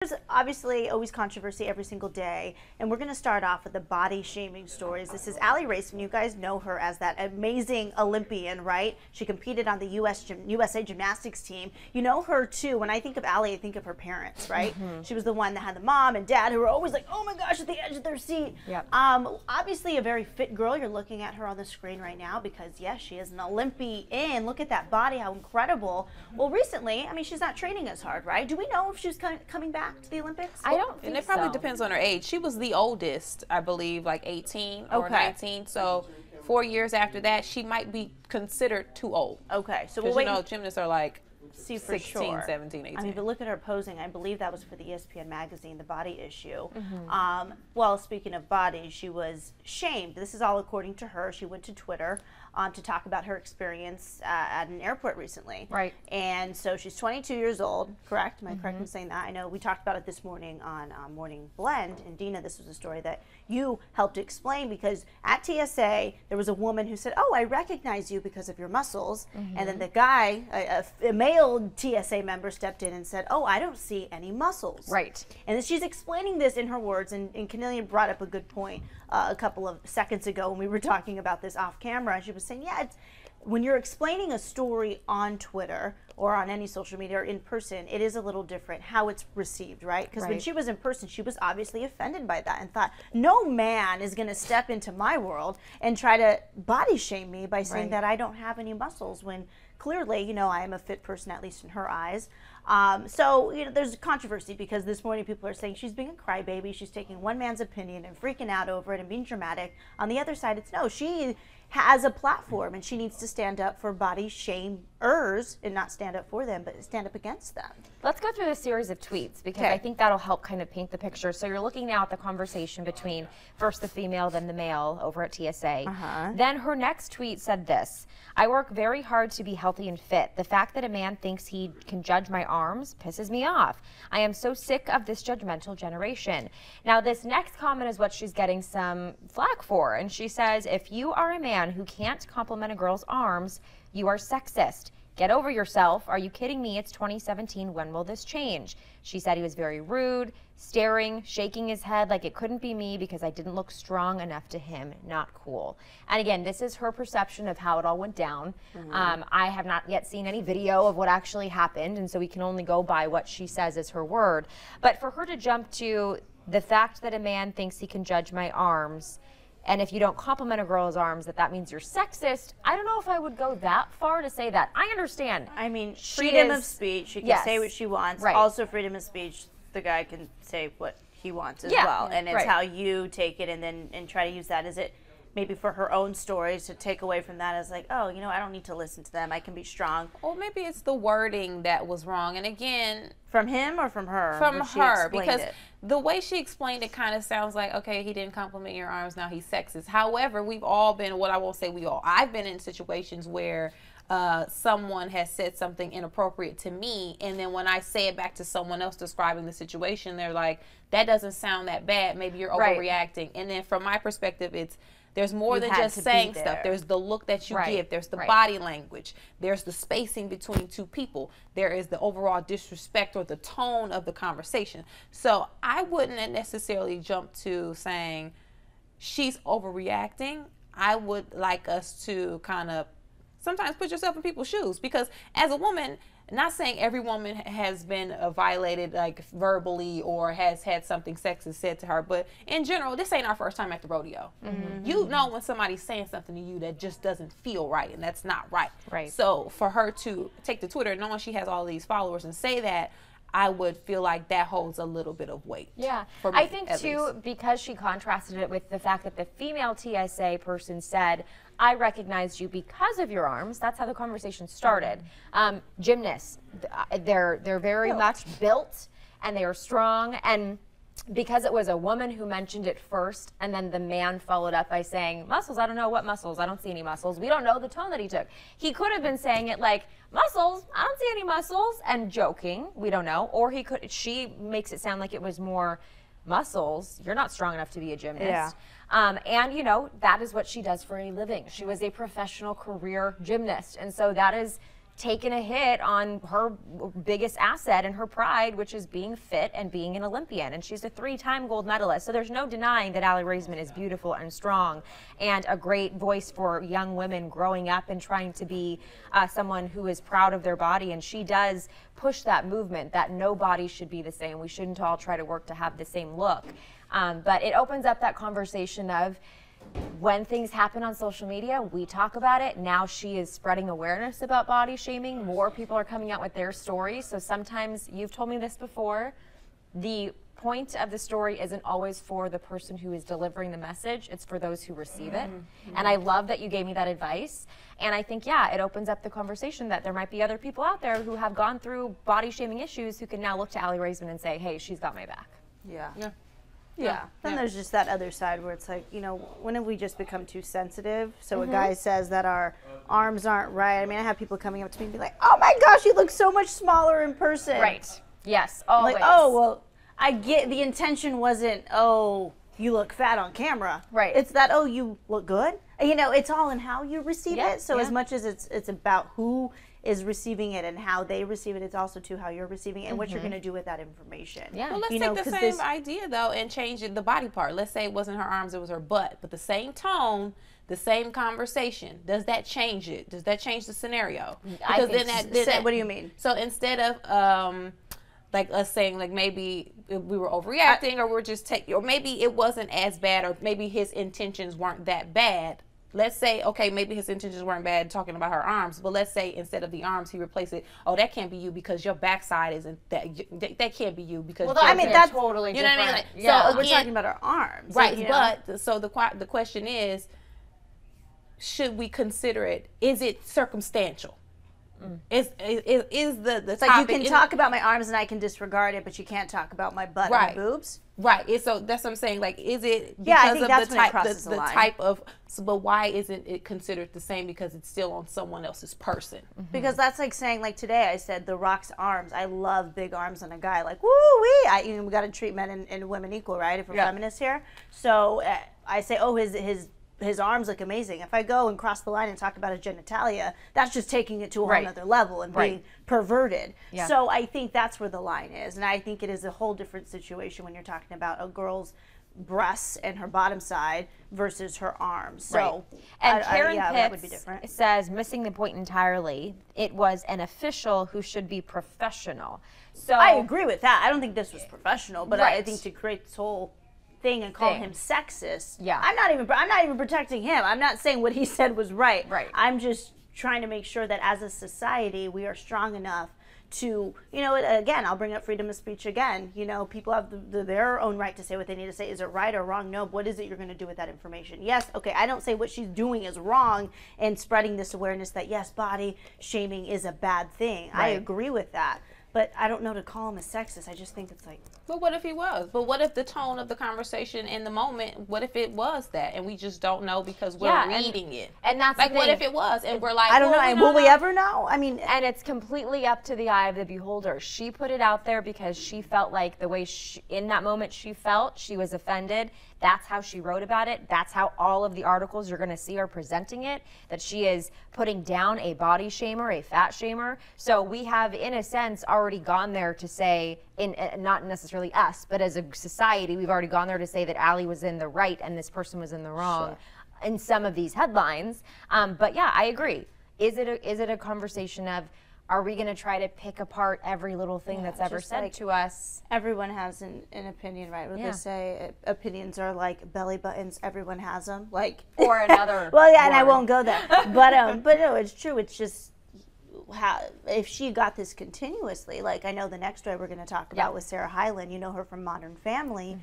There's obviously always controversy every single day, and we're going to start off with the body shaming stories. This is Aly Raisman. You guys know her as that amazing Olympian, right? She competed on the USA gymnastics team. You know her too. When I think of Aly, I think of her parents, right? She was the one that had the mom and dad who were always like, oh my gosh, at the edge of their seat. Yep. Obviously a very fit girl. You're looking at her on the screen right now because yes, she is an Olympian. Look at that body, how incredible. Well, recently, I mean, she's not training as hard, right? Do we know if she's coming back to the Olympics? I don't think And it probably depends on her age. She was the oldest, I believe, like 18 or 19. So 4 years after that, she might be considered too old. Okay, so Because we'll you wait know, gymnasts are like see for 16, sure. 17, 18. I mean, but look at her posing. I believe that was for the ESPN magazine, the body issue. Well, speaking of bodies, she was shamed. This is all according to her. She went to Twitter to talk about her experience at an airport recently. Right. And so she's 22 years old, correct? Am I correct in saying that? I know we talked about it this morning on Morning Blend. And Dina, this was a story that you helped explain because at TSA, there was a woman who said, oh, I recognize you because of your muscles. And then the guy, a male TSA member stepped in and said, oh, I don't see any muscles. Right. And then she's explaining this in her words, and Canellian brought up a good point a couple of seconds ago when we were talking about this off camera. She was saying, yeah, it's, when you're explaining a story on Twitter or on any social media or in person, it is a little different how it's received, right? Because when she was in person, she was obviously offended by that and thought, no man is going to step into my world and try to body shame me by saying that I don't have any muscles when clearly, you know, I am a fit person, at least in her eyes. So, you know, there's controversy because this morning people are saying she's being a crybaby, she's taking one man's opinion and freaking out over it and being dramatic. On the other side, it's no, she has a platform and she needs to stand up for body shamers and not stand up for them, but stand up against them. Let's go through the series of tweets because I think that'll help kind of paint the picture. So you're looking now at the conversation between first the female, then the male over at TSA. Then her next tweet said this: I work very hard to be healthy and fit. The fact that a man thinks he can judge my arms pisses me off. I am so sick of this judgmental generation. Now this next comment is what she's getting some flack for. And she says, if you are a man who can't compliment a girl's arms, you are sexist. Get over yourself. Are you kidding me? It's 2017. When will this change? She said he was very rude, staring, shaking his head like it couldn't be me because I didn't look strong enough to him. Not cool. And again, this is her perception of how it all went down. I have not yet seen any video of what actually happened, and so we can only go by what she says as her word. But for her to jump to the fact that a man thinks he can judge my arms, and if you don't compliment a girl's arms, that means you're sexist. I don't know if I would go that far to say that. I understand. I mean, freedom of speech. She can say what she wants. Also, freedom of speech. The guy can say what he wants as well, and it's how you take it and try to use that. Is it maybe for her own stories to take away from that as like, oh, you know, I don't need to listen to them. I can be strong. Or maybe it's the wording that was wrong. And again, from him or from her? From her, because the way she explained it kind of sounds like, okay, he didn't compliment your arms, now he's sexist. However, we've all been, what I won't say we all, I've been in situations where someone has said something inappropriate to me, and then when I say it back to someone else describing the situation, they're like, that doesn't sound that bad, maybe you're overreacting. And then from my perspective, there's more than just saying stuff. There's the look that you give. There's the body language. There's the spacing between two people. There is the overall disrespect or the tone of the conversation. So I wouldn't necessarily jump to saying she's overreacting. I would like us to kind of sometimes put yourself in people's shoes, because as a woman, not saying every woman has been violated like verbally or has had something sexist said to her, but in general, this ain't our first time at the rodeo. You know when somebody's saying something to you that just doesn't feel right, and that's not right. So for her to take to Twitter knowing she has all these followers and say that, I would feel like that holds a little bit of weight. Yeah, for me, I think too, because she contrasted it with the fact that the female TSA person said, I recognized you because of your arms. That's how the conversation started. Gymnasts, they're very much built and they are strong, and because it was a woman who mentioned it first and then the man followed up by saying, muscles, I don't know what muscles, I don't see any muscles. We don't know the tone that he took. He could have been saying it like, muscles, I don't see any muscles, and joking, we don't know. Or she makes it sound like it was more muscles, you're not strong enough to be a gymnast. And you know, that is what she does for a living. She was a professional career gymnast. And so that is taken a hit on her biggest asset and her pride, which is being fit and being an Olympian. And she's a 3-time gold medalist. So there's no denying that Aly Raisman is beautiful and strong and a great voice for young women growing up and trying to be someone who is proud of their body. And she does push that movement that no body should be the same. We shouldn't all try to work to have the same look. But it opens up that conversation of, when things happen on social media, we talk about it. Now she is spreading awareness about body shaming. More people are coming out with their stories. So sometimes, you've told me this before, the point of the story isn't always for the person who is delivering the message. It's for those who receive it. And I love that you gave me that advice. And I think, yeah, it opens up the conversation that there might be other people out there who have gone through body shaming issues who can now look to Aly Raisman and say, hey, she's got my back. Yeah. Then there's just that other side where it's like, when have we just become too sensitive? So a guy says that our arms aren't right. I mean, I have people coming up to me and be like, oh my gosh, you look so much smaller in person. Right. Yes. Always. Like, oh, well, I get the intention wasn't, oh, you look fat on camera. Right. It's that, oh, you look good. It's all in how you receive it. So as much as it's about who is receiving it and how they receive it, it's also to how you're receiving it and what you're going to do with that information. Yeah. Well, let's take the same idea though and change it, the body part. Let's say it wasn't her arms, it was her butt, but the same tone, the same conversation. Does that change it? Does that change the scenario? Because what do you mean? So instead of like us saying like maybe we were overreacting or we're just or maybe it wasn't as bad, or maybe his intentions weren't that bad. Let's say, okay, maybe his intentions weren't bad talking about her arms, but let's say instead of the arms, he replaced it. Oh, that can't be you because your backside isn't that can't be you because. Well, I mean that's totally different. You know what I mean? Like, yeah, so we're talking about our arms, right? But so the question is, should we consider it? Is it circumstantial? Is the it's topic, like you can talk about my arms and I can disregard it, but you can't talk about my butt and my boobs. Right. So that's what I'm saying. Like, is it because of the type of? So, but why isn't it considered the same? Because it's still on someone else's person. Because that's like saying, like today, I said The Rock's arms. I love big arms on a guy. Like, woo-wee. We got to treat men and women equal, right? If we're feminists here. So I say, oh, his arms look amazing. If I go and cross the line and talk about his genitalia, that's just taking it to a whole other level and being perverted. Yeah. So I think that's where the line is. And I think it is a whole different situation when you're talking about a girl's breasts and her bottom side versus her arms. So, and Karen that would be different. Says, missing the point entirely, it was an official who should be professional. So I agree with that. I don't think this was professional, but I think to create this whole thing and call him sexist. Yeah. I'm not even protecting him. I'm not saying what he said was right. Right. I'm just trying to make sure that as a society we are strong enough to, again, I'll bring up freedom of speech again. People have their own right to say what they need to say. Is it right or wrong? No. What is it you're going to do with that information? Yes. Okay. I don't say what she's doing is wrong and spreading this awareness that yes, body shaming is a bad thing. Right. I agree with that. But I don't know to call him a sexist. I just think it's like. But what if he was? But what if the tone of the conversation in the moment, what if it was that? And we just don't know because we're reading it. And that's like, what if it was? And we're like, I don't know. Will we ever know? I mean. And it's completely up to the eye of the beholder. She put it out there because she felt like the way in that moment she felt, she was offended. That's how she wrote about it. That's how all of the articles you're going to see are presenting it, that she is putting down a body shamer, a fat shamer. So we have, in a sense, already gone there to say, not necessarily us, but as a society, we've already gone there to say that Aly was in the right and this person was in the wrong in some of these headlines. But yeah, I agree. Is it a conversation of, are we going to try to pick apart every little thing that's ever said to us? Everyone has an opinion, right? What they say, opinions are like belly buttons. Everyone has them. Like or another. Well, yeah, and I won't go there. But no, it's true. It's just how if she got this continuously. Like I know the next story we're going to talk about with Sarah Hyland. You know her from Modern Family.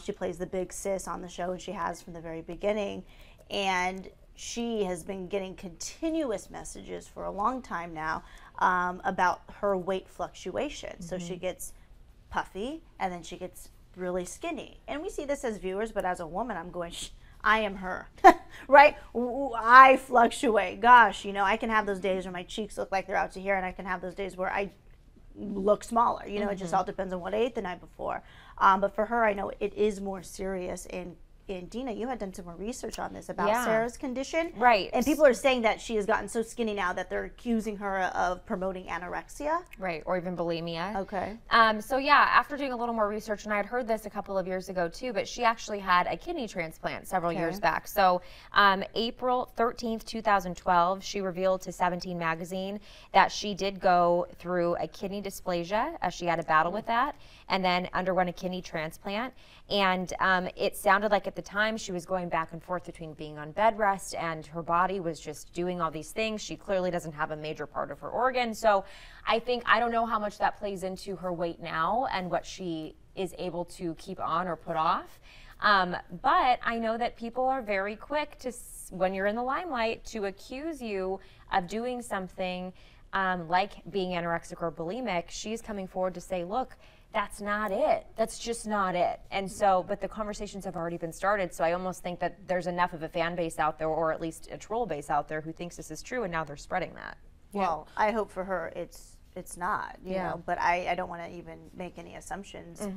She plays the big sis on the show, and she has from the very beginning. And she has been getting continuous messages for a long time now about her weight fluctuation. So she gets puffy and then she gets really skinny. And we see this as viewers, but as a woman, I'm going, I am her, right? I fluctuate. Gosh, I can have those days where my cheeks look like they're out to here, and I can have those days where I look smaller. It just all depends on what I ate the night before. But for her, I know it is more serious, and and Dina, you had done some more research on this about Sarah's condition. Right. And people are saying that she has gotten so skinny now that they're accusing her of promoting anorexia. Right, or even bulimia. Okay. So yeah, after doing a little more research, and I had heard this a couple of years ago too, but she actually had a kidney transplant several years back. So April 13th, 2012, she revealed to 17 magazine that she did go through a kidney dysplasia. She had a battle with that, and then underwent a kidney transplant. And it sounded like at the time she was going back and forth between being on bed rest and her body was just doing all these things. She clearly doesn't have a major part of her organ. So I don't know how much that plays into her weight now and what she is able to keep on or put off. But I know that people are very quick to, when you're in the limelight, to accuse you of doing something like being anorexic or bulimic. She's coming forward to say, look, that's not it. That's just not it. And so, but the conversations have already been started. So I almost think that there's enough of a fan base out there, or at least a troll base out there, who thinks this is true, and now they're spreading that. Well, I hope for her it's not, you know, but I don't want to even make any assumptions